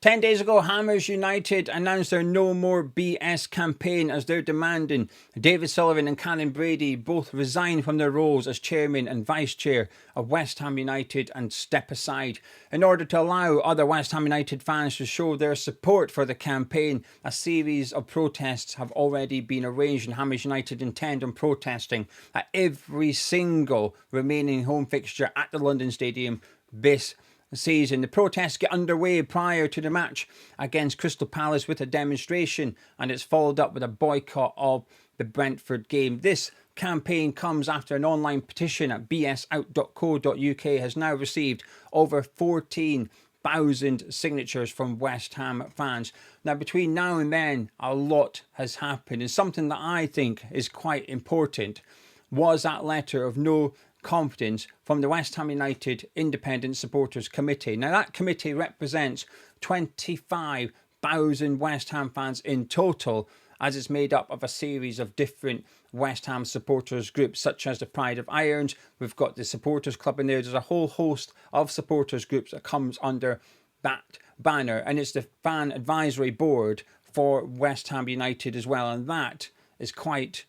10 days ago, Hammers United announced their No More BS campaign as they're demanding David Sullivan and Karren Brady both resign from their roles as chairman and vice chair of West Ham United and step aside. In order to allow other West Ham United fans to show their support for the campaign, a series of protests have already been arranged, and Hammers United intend on protesting at every single remaining home fixture at the London Stadium this season. The protests get underway prior to the match against Crystal Palace with a demonstration, and it's followed up with a boycott of the Brentford game. This campaign comes after an online petition at bsout.co.uk has now received over 14,000 signatures from West Ham fans. Now, between now and then, a lot has happened, and something that I think is quite important was that letter of no confidence from the West Ham United Independent Supporters Committee. Now, that committee represents 25,000 West Ham fans in total, as it's made up of a series of different West Ham supporters groups, such as the Pride of Irons. We've got the Supporters Club in there. There's a whole host of supporters groups that comes under that banner, and it's the fan advisory board for West Ham United as well, and that is quite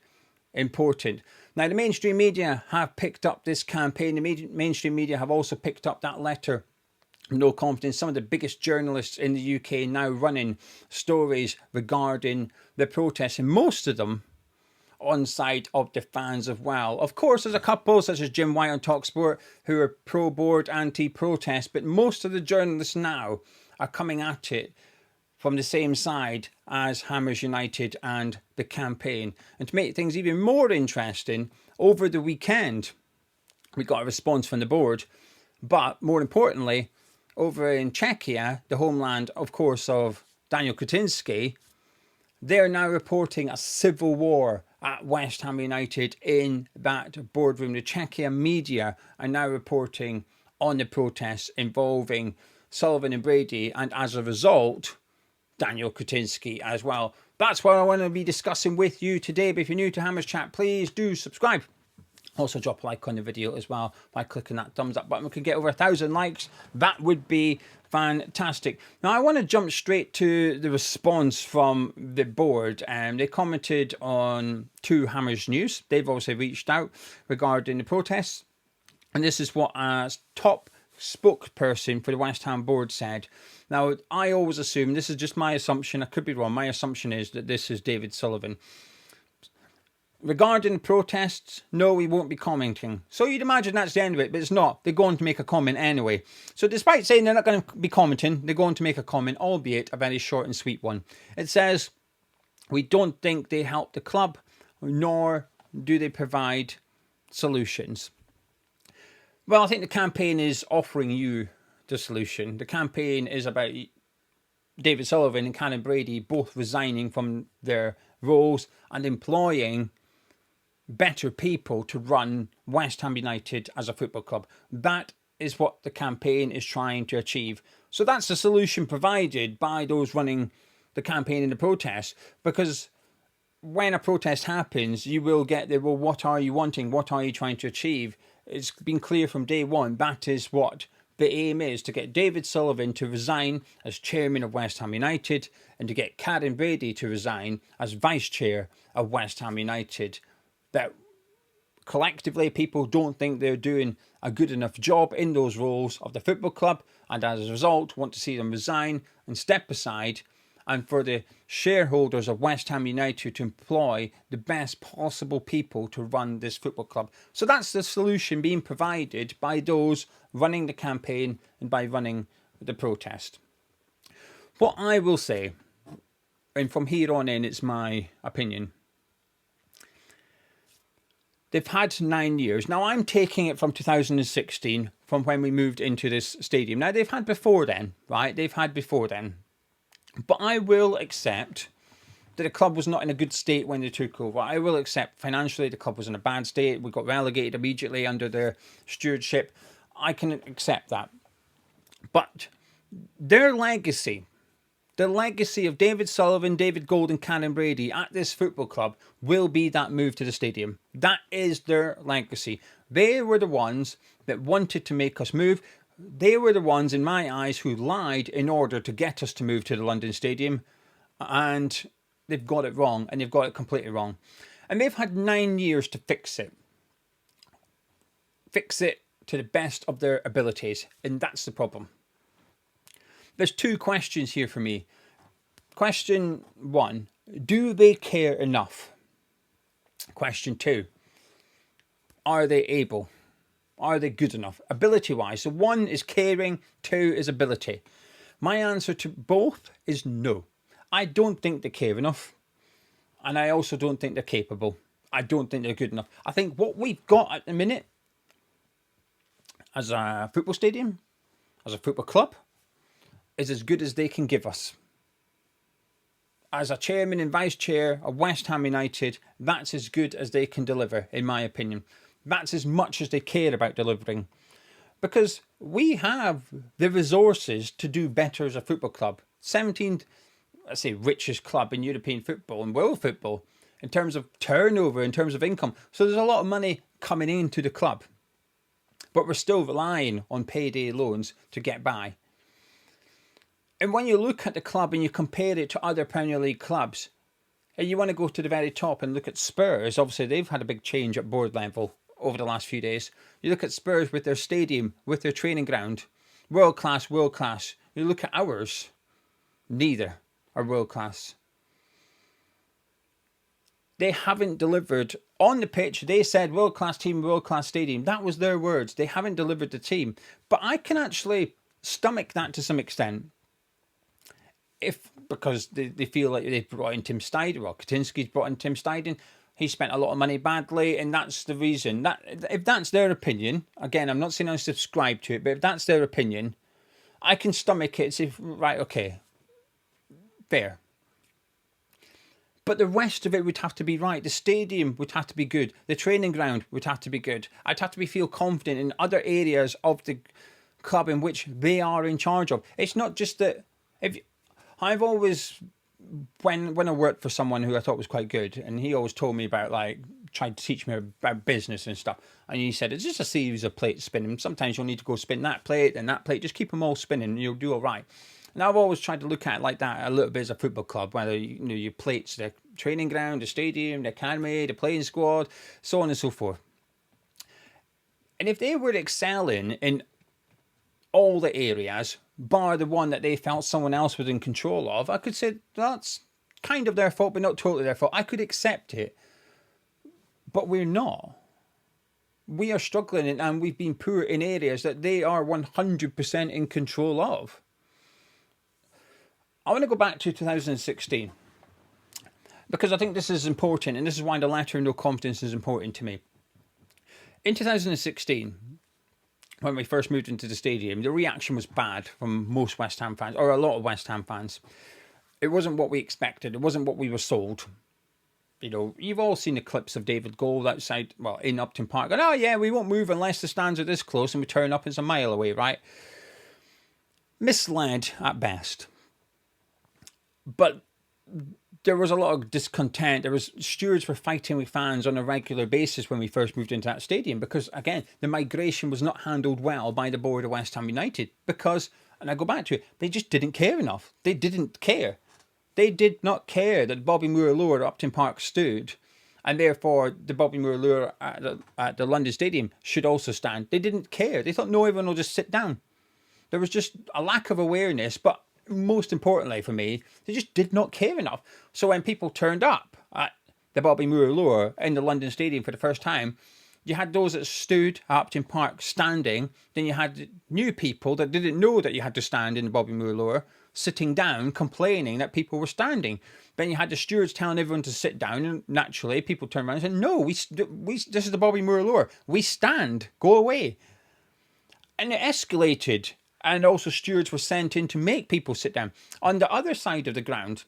important. Now, the mainstream media have picked up this campaign. The mainstream media have also picked up that letter of no confidence. Some of the biggest journalists in the UK now running stories regarding the protests, and most of them on side of the fans as well. Of course, there's a couple such as Jim White on TalkSport who are pro-board, anti-protest, but most of the journalists now are coming at it from the same side as Hammers United and the campaign. And to make things even more interesting, over the weekend, we got a response from the board. But more importantly, over in Czechia, the homeland, of course, of Daniel Kretinsky, they're now reporting a civil war at West Ham United in that boardroom. The Czechia media are now reporting on the protests involving Sullivan and Brady, and as a result, Daniel Kretinsky as well. That's what I want to be discussing with you today. But if you're new to Hammers Chat, please do subscribe. Also drop a like on the video as well by clicking that thumbs up button. We can get over 1,000 likes. That would be fantastic. Now, I want to jump straight to the response from the board. They commented on 2 Hammers News. They've also reached out regarding the protests. And this is what a top spokesperson for the West Ham board said. Now, I always assume, this is just my assumption, I could be wrong, my assumption is that this is David Sullivan. Regarding the protests, no, we won't be commenting. So you'd imagine that's the end of it, but it's not. They're going to make a comment anyway. So despite saying they're not going to be commenting, they're going to make a comment, albeit a very short and sweet one. It says, we don't think they help the club, nor do they provide solutions. Well, I think the campaign is offering you the solution. The campaign is about David Sullivan and Karren Brady both resigning from their roles and employing better people to run West Ham United as a football club. That is what the campaign is trying to achieve. So that's the solution provided by those running the campaign and the protest, because when a protest happens, you will get there, well, what are you wanting? What are you trying to achieve? It's been clear from day one, that is what the aim is, to get David Sullivan to resign as chairman of West Ham United and to get Karren Brady to resign as vice chair of West Ham United. That collectively people don't think they're doing a good enough job in those roles of the football club, and as a result want to see them resign and step aside, and for the shareholders of West Ham United to employ the best possible people to run this football club. So that's the solution being provided by those running the campaign and by running the protest. What I will say, and from here on in it's my opinion, they've had 9 years. Now, I'm taking it from 2016, from when we moved into this stadium. Now, they've had before then, right? They've had before then. But I will accept that the club was not in a good state when they took over. I will accept financially the club was in a bad state. We got relegated immediately under their stewardship. I can accept that. But their legacy, the legacy of David Sullivan, David Gold and Karren Brady at this football club will be that move to the stadium. That is their legacy. They were the ones that wanted to make us move. they were the ones, in my eyes, who lied in order to get us to move to the London Stadium. And they've got it wrong, and they've got it completely wrong. And they've had 9 years to fix it. Fix it to the best of their abilities. And that's the problem. There's 2 questions here for me. Question 1, do they care enough? Question 2, are they able? Are they good enough? Ability-wise. So 1 is caring, 2 is ability. My answer to both is no. I don't think they care enough. And I also don't think they're capable. I don't think they're good enough. I think what we've got at the minute, as a football stadium, as a football club, is as good as they can give us. As a chairman and vice chair of West Ham United, that's as good as they can deliver, in my opinion. That's as much as they care about delivering. Because we have the resources to do better as a football club. 17th, let's say, richest club in European football and world football, in terms of turnover, in terms of income. So there's a lot of money coming into the club. But we're still relying on payday loans to get by. And when you look at the club and you compare it to other Premier League clubs, and you want to go to the very top and look at Spurs, obviously they've had a big change at board level over the last few days. You look at Spurs with their stadium, with their training ground, world class, world class. You look at ours, neither are world class. They haven't delivered on the pitch. They said world class team, world class stadium. That was their words. They haven't delivered the team. But I can actually stomach that to some extent. Because they feel like they've brought in Tim Steidten, or Kaczynski's brought in Tim Steidten. He spent a lot of money badly, and that's the reason. That if that's their opinion, again, I'm not saying I subscribe to it, but if that's their opinion, I can stomach it and say, right, okay, fair. But the rest of it would have to be right. The stadium would have to be good. The training ground would have to be good. I'd have to feel confident in other areas of the club in which they are in charge of. It's not just that I've always, when I worked for someone who I thought was quite good, and he always told me about, like, tried to teach me about business and stuff, and he said, it's just a series of plates spinning. Sometimes you'll need to go spin that plate and that plate. Just keep them all spinning and you'll do all right. And I've always tried to look at it like that a little bit as a football club, whether, your plates, the training ground, the stadium, the academy, the playing squad, so on and so forth. And if they were excelling in all the areas, bar the one that they felt someone else was in control of, I could say that's kind of their fault, but not totally their fault. I could accept it. But we're not. We are struggling, and we've been poor in areas that they are 100% in control of. I want to go back to 2016, because I think this is important, and this is why the letter of no confidence is important to me. In 2016, when we first moved into the stadium, the reaction was bad from most West Ham fans, or a lot of West Ham fans. It wasn't what we expected. It wasn't what we were sold. You've all seen the clips of David Gold outside, in Upton Park. Going, oh yeah, we won't move unless the stands are this close, and we turn up, it's a mile away, right? Misled at best. But there was a lot of discontent. Stewards were fighting with fans on a regular basis when we first moved into that stadium, because, again, the migration was not handled well by the board of West Ham United, because, and I go back to it, they just didn't care enough. They didn't care. They did not care that Bobby Moore Lure at Upton Park stood, and therefore the Bobby Moore Lure at the London Stadium should also stand. They didn't care. They thought, no, everyone will just sit down. There was just a lack of awareness, but most importantly for me, they just did not care enough. So when people turned up at the Bobby Moore Lure in the London Stadium for the first time, you had those that stood at Upton Park standing. Then you had new people that didn't know that you had to stand in the Bobby Moore Lure, sitting down, complaining that people were standing. Then you had the stewards telling everyone to sit down, and naturally people turned around and said, no, we this is the Bobby Moore Lure. We stand. Go away. And it escalated. And also stewards were sent in to make people sit down. On the other side of the ground,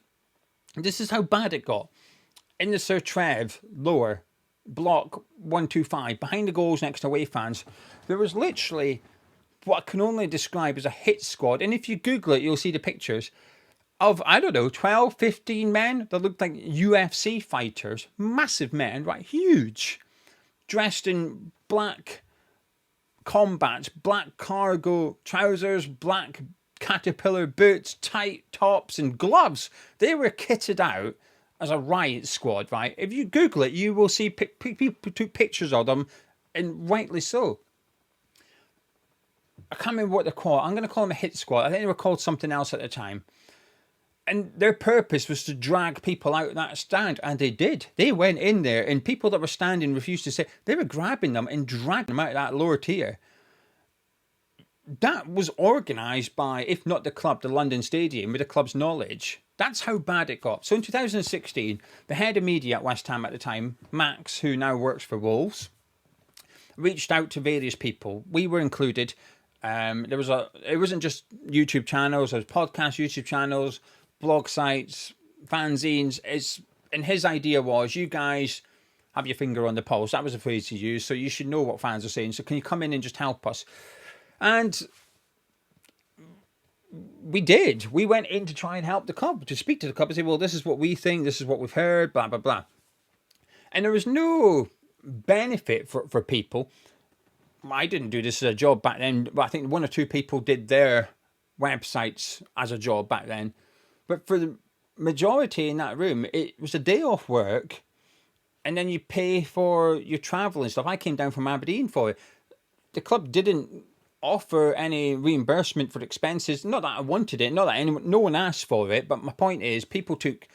this is how bad it got. In the Sir Trev lower, block 125, behind the goals next to away fans, there was literally what I can only describe as a hit squad. And if you Google it, you'll see the pictures of, 12, 15 men that looked like UFC fighters. Massive men, right? Huge. Dressed in black combats, black cargo trousers, black caterpillar boots, tight tops and gloves. They were kitted out as a riot squad, right? If you Google it, you will see people took pictures of them, and rightly so. I can't remember what they're called. I'm going to call them a hit squad. I think they were called something else at the time. And their purpose was to drag people out of that stand. And they did. They went in there, and people that were standing refused to sit. They were grabbing them and dragging them out of that lower tier. That was organised by, if not the club, the London Stadium, with the club's knowledge. That's how bad it got. So in 2016, the head of media at West Ham at the time, Max, who now works for Wolves, reached out to various people. We were included. It wasn't just YouTube channels. There was podcasts, YouTube channels, blog sites, fanzines. And his idea was, you guys have your finger on the pulse. That was a phrase he used. So you should know what fans are saying. So can you come in and just help us? And we did. We went in to try and help the club, to speak to the club and say, well, this is what we think. This is what we've heard, blah, blah, blah. And there was no benefit for people. I didn't do this as a job back then, but I think one or two people did their websites as a job back then. But for the majority in that room, it was a day off work, and then you pay for your travel and stuff. I came down from Aberdeen for it. The club didn't offer any reimbursement for expenses. Not that I wanted it, not that no one asked for it, but my point is, people took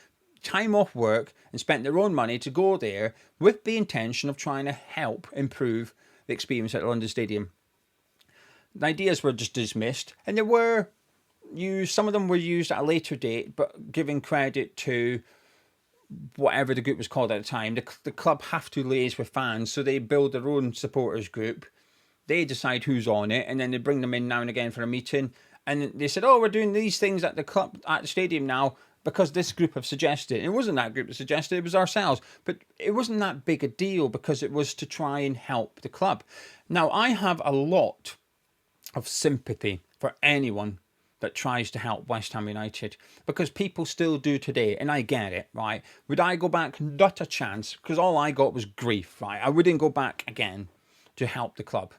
time off work and spent their own money to go there with the intention of trying to help improve the experience at the London Stadium. The ideas were just dismissed, and they were used. Some of them were used at a later date, but giving credit to whatever the group was called at the time. The club have to liaise with fans, so they build their own supporters group. They decide who's on it, and then they bring them in now and again for a meeting. And they said, "Oh, we're doing these things at the club, at the stadium now, because this group have suggested." And it wasn't that group that suggested it, was ourselves. But it wasn't that big a deal, because it was to try and help the club. Now, I have a lot of sympathy for anyone that tries to help West Ham United, because people still do today, and I get it, right? Would I go back? Not a chance, because all I got was grief, right? I wouldn't go back again to help the club,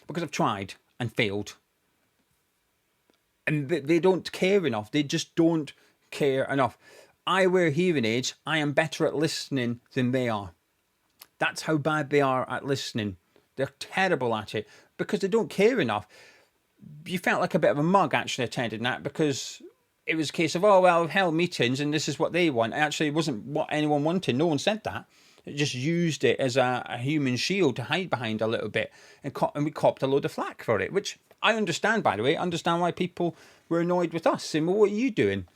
because I've tried and failed. And they don't care enough. They just don't care enough. I wear hearing aids. I am better at listening than they are. That's how bad they are at listening. They're terrible at it, because they don't care enough. You felt like a bit of a mug actually attending that, because it was a case of, oh, well, we've held meetings and this is what they want. Actually, it wasn't what anyone wanted. No one said that. It just used it as a human shield to hide behind a little bit. And we copped a load of flack for it, which I understand, by the way. I understand why people were annoyed with us, saying, well, what are you doing?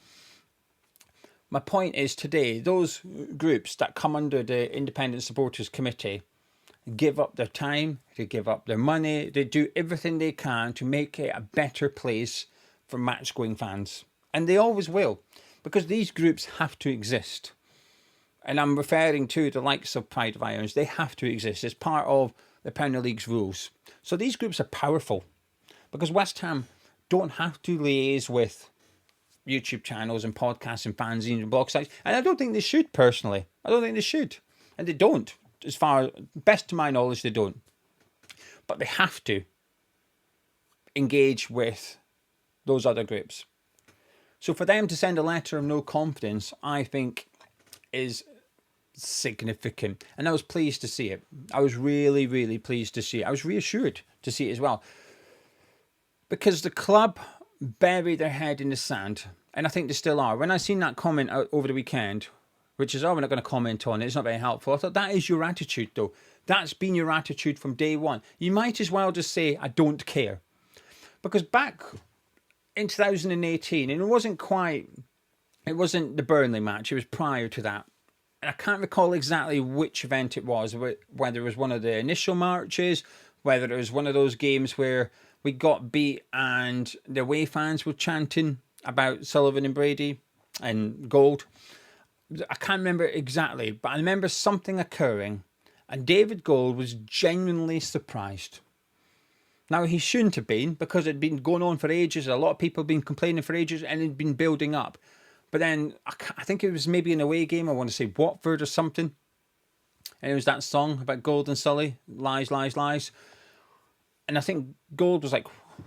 My point is, today, those groups that come under the Independent Supporters Committee give up their time, they give up their money, they do everything they can to make it a better place for match-going fans. And they always will, because these groups have to exist. And I'm referring to the likes of Pride of Irons. They have to exist. It's part of the Premier League's rules. So these groups are powerful, because West Ham don't have to liaise with YouTube channels and podcasts and fanzines and blog sites. And I don't think they should, personally. I don't think they should. And they don't. As far, best to my knowledge, they don't. But they have to engage with those other groups. So for them to send a letter of no confidence, I think, is significant. And I was pleased to see it. I was really, really pleased to see it. I was reassured to see it as well. Because the club buried their head in the sand. And I think they still are. When I seen that comment out over the weekend, which is, oh, we're not going to comment on it, it's not very helpful, I thought, that is your attitude, though. That's been your attitude from day one. You might as well just say, I don't care. Because back in 2018, and it wasn't the Burnley match, it was prior to that. And I can't recall exactly which event it was, whether it was one of the initial marches, whether it was one of those games where we got beat and the away fans were chanting about Sullivan and Brady and gold. I can't remember exactly, but I remember something occurring, and David Gold was genuinely surprised. Now, he shouldn't have been, because it had been going on for ages. A lot of people had been complaining for ages, and it had been building up. But then, I think it was maybe an away game, I want to say Watford or something. And it was that song about Gold and Sully, Lies, Lies, Lies. And I think Gold was like,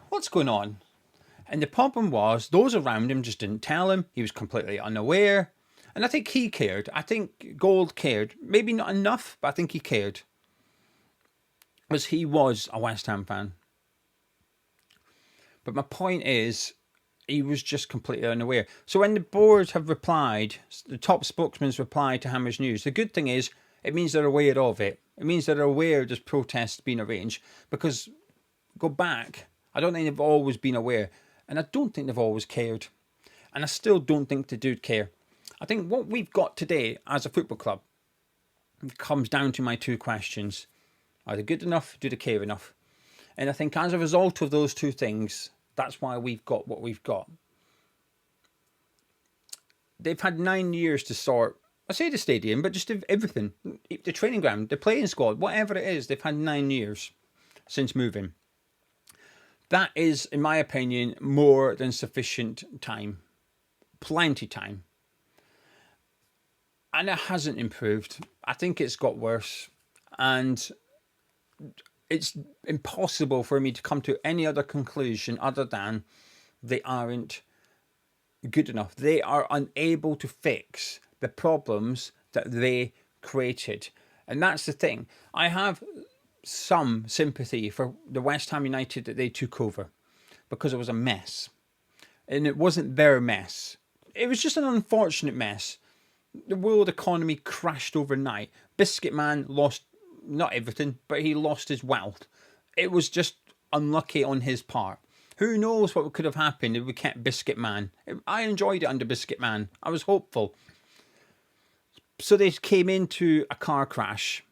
what's going on? And the problem was those around him just didn't tell him. He was completely unaware. And I think he cared. I think Gold cared. Maybe not enough, but I think he cared. Because he was a West Ham fan. But my point is, he was just completely unaware. So when the board have replied, the top spokesman's replied to Hammers News, the good thing is, it means they're aware of it. It means they're aware there's protests being arranged. Because, go back, I don't think they've always been aware. And I don't think they've always cared. And I still don't think they do care. I think what we've got today as a football club comes down to my two questions. Are they good enough? Do they care enough? And I think as a result of those two things, that's why we've got what we've got. They've had 9 years to sort, I say the stadium, but just everything. The training ground, the playing squad, whatever it is, they've had 9 years since moving. That is, in my opinion, more than sufficient time. Plenty time. And it hasn't improved. I think it's got worse. And it's impossible for me to come to any other conclusion other than they aren't good enough. They are unable to fix the problems that they created. And that's the thing. I have some sympathy for the West Ham United that they took over because it was a mess. And it wasn't their mess. It was just an unfortunate mess. The world economy crashed overnight. Biscuit Man lost not everything, but he lost his wealth. It was just unlucky on his part. Who knows what could have happened if we kept Biscuit Man? I enjoyed it under Biscuit Man. I was hopeful. So they came into a car crash.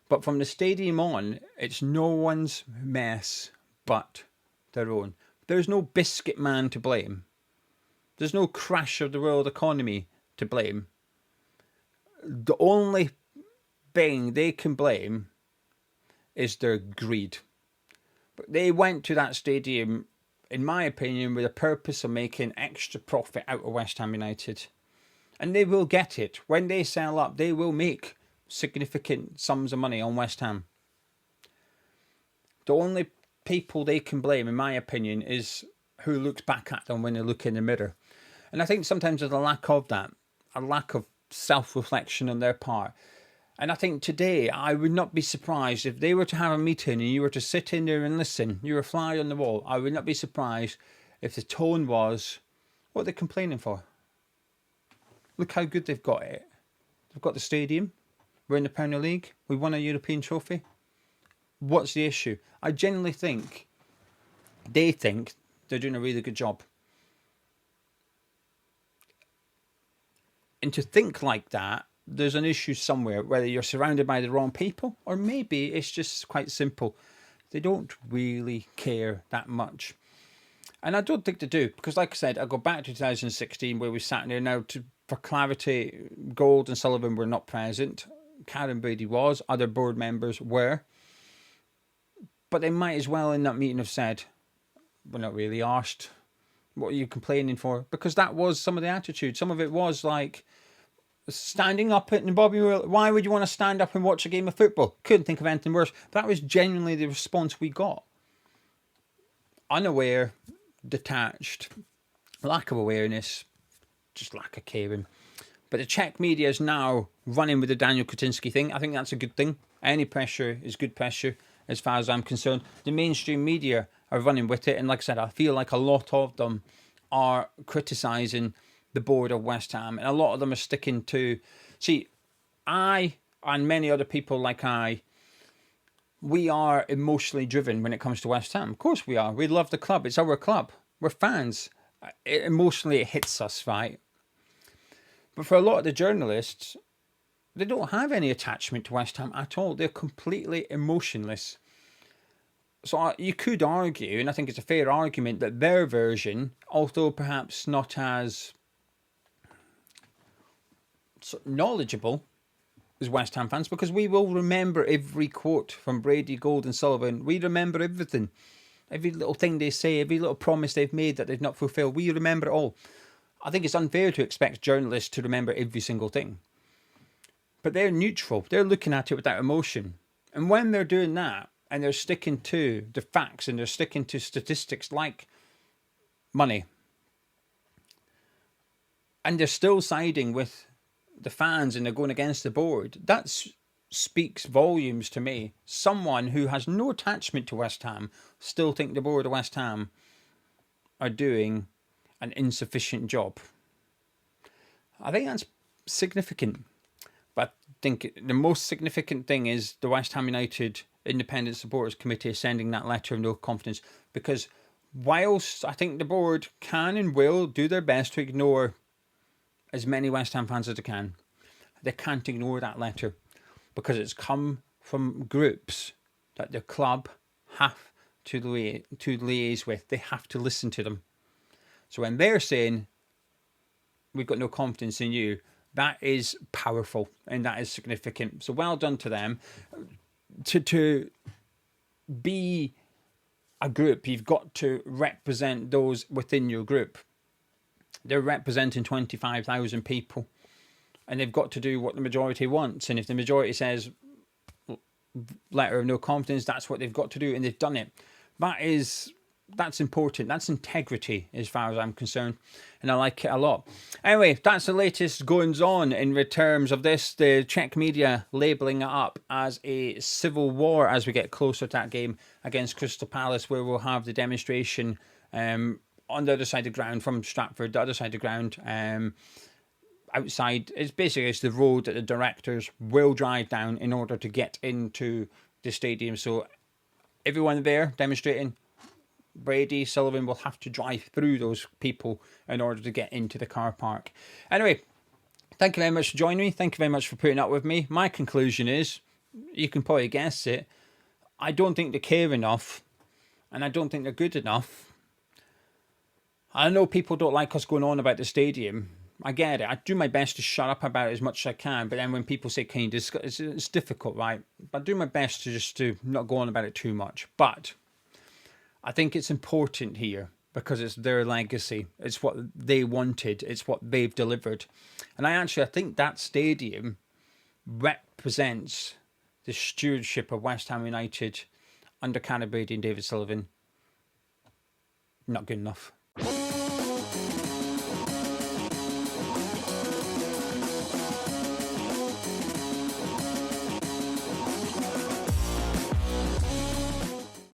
But from the stadium on, it's no one's mess but their own. There's no Biscuit Man to blame. There's no crash of the world economy to blame. The only thing they can blame is their greed. But they went to that stadium, in my opinion, with a purpose of making extra profit out of West Ham United. And they will get it. When they sell up, they will make significant sums of money on West Ham. The only people they can blame, in my opinion, is who looks back at them when they look in the mirror. And I think sometimes there's a lack of that, a lack of self-reflection on their part. And I think today, I would not be surprised if they were to have a meeting and you were to sit in there and listen. You were a fly on the wall. I would not be surprised if the tone was, what are they complaining for? Look how good they've got it. They've got the stadium. We're in the Premier League. We won a European trophy. What's the issue? I genuinely think they think they're doing a really good job. And to think like that, there's an issue somewhere, whether you're surrounded by the wrong people or maybe it's just quite simple. They don't really care that much. And I don't think they do, because like I said, I go back to 2016 where we sat there. Now, for clarity, Gold and Sullivan were not present. Karren, Brady was. Other board members were. But they might as well in that meeting have said, we're not really arsed. What are you complaining for? Because that was some of the attitude. Some of it was like, standing up and Bobby, why would you want to stand up and watch a game of football? Couldn't think of anything worse. That was genuinely the response we got. Unaware, detached, lack of awareness, just lack of caring. But the Czech media is now running with the Daniel Kretinsky thing. I think that's a good thing. Any pressure is good pressure as far as I'm concerned. The mainstream media are running with it. And like I said, I feel like a lot of them are criticising the board of West Ham, and a lot of them are sticking to, see, I and many other people like we are emotionally driven when it comes to West Ham. Of course we are. We love the club. It's our club. We're fans. Emotionally it hits us, right? But for a lot of the journalists, they don't have any attachment to West Ham at all. They're completely emotionless. So you could argue, and I think it's a fair argument, that their version, although perhaps not as knowledgeable as West Ham fans, because we will remember every quote from Brady, Gold and Sullivan. We remember everything. Every little thing they say, every little promise they've made that they've not fulfilled. We remember it all. I think it's unfair to expect journalists to remember every single thing. But they're neutral. They're looking at it without emotion. And when they're doing that, and they're sticking to the facts, and they're sticking to statistics like money, and they're still siding with the fans, and they're going against the board, that speaks volumes to me. Someone who has no attachment to West Ham still think the board of West Ham are doing an insufficient job. I think that's significant. But I think the most significant thing is the West Ham United Independent Supporters Committee sending that letter of no confidence, because whilst I think the board can and will do their best to ignore as many West Ham fans as they can't ignore that letter, because it's come from groups that the club have to liaise with. They have to listen to them. So when they're saying, we've got no confidence in you, that is powerful and that is significant. So well done to them. To be a group, you've got to represent those within your group. They're representing 25,000 people, and they've got to do what the majority wants. And if the majority says letter of no confidence, that's what they've got to do, and they've done it. That's important. That's integrity as far as I'm concerned, and I like it a lot. Anyway, that's the latest goings on in terms of this. The Czech media labelling it up as a civil war as we get closer to that game against Crystal Palace, where we'll have the demonstration on the other side of the ground from Stratford, the other side of the ground. Outside, it's the road that the directors will drive down in order to get into the stadium. So everyone there demonstrating, Brady, Sullivan will have to drive through those people in order to get into the car park. Anyway, thank you very much for joining me. Thank you very much for putting up with me. My conclusion is, you can probably guess it, I don't think they care enough, and I don't think they're good enough. I know people don't like us going on about the stadium. I get it. I do my best to shut up about it as much as I can, but then when people say, can you discuss, it's difficult, right? But I do my best to not go on about it too much. But I think it's important here because it's their legacy. It's what they wanted. It's what they've delivered. And I think that stadium represents the stewardship of West Ham United under Karren, Brady and David Sullivan. Not good enough.